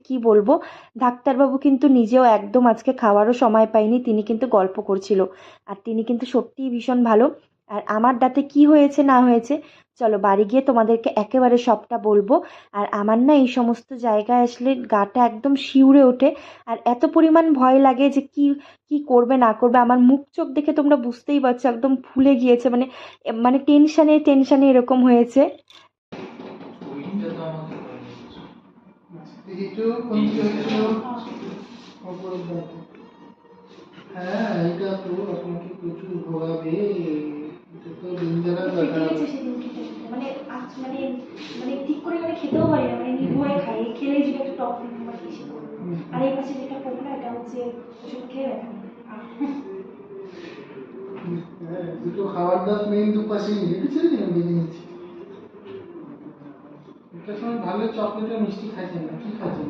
কি বলবো, ডাক্তারবাবু কিন্তু নিজেও একদম আজকে খাওয়ারও সময় পায়নি, তিনি কিন্তু গল্প করছিল। আর তিনি কিন্তু সত্যিই ভীষণ ভালো। আর আমার দাঁতে কি হয়েছে না হয়েছে, চলো বাড়ি গিয়ে তোমাদেরকে একেবারে সবটা বলবো। আর আমার না এই সমস্ত জায়গায় আসলে গাটা একদম শিউরে ওঠে, আর এত পরিমাণ ভয় লাগে যে কি কি করবে না করবে। আমার মুখ চোখ দেখে তোমরা বুঝতেই পারছো একদম ফুলে গিয়েছে, মানে মানে টেনশনে টেনশনে এরকম হয়েছে। ওইটা তো আমাকে বলেনি কিছু। একটু কোন কি হয়েছিল অপরাধ দাঁতে। হ্যাঁ এটা তো আপনাকে প্রচুর ভোগাবে, এটা তো ডেঞ্জারাস কেটে ব্যাপার। গেছে সেদিন খেতে খেতে, মানে আজ মানে মানে ঠিক করে মানে খেতেও পারি না, মানে নির্ভয়ে খাই, এই খেলে যেটা একটু টক মানে এসে পড়ে। আর এই পাশে যেটা করবো না, এটা হচ্ছে ওষুধ খেয়ে ব্যথা নেই। হ্যাঁ দুটো খাবার দাঁত মেইন দুপাশেই দেখেছেন বেরিয়ে নিয়েছি। একটা সময় ভালো চকলেট আর মিষ্টি খাইছেন না, কি খাচ্ছেন?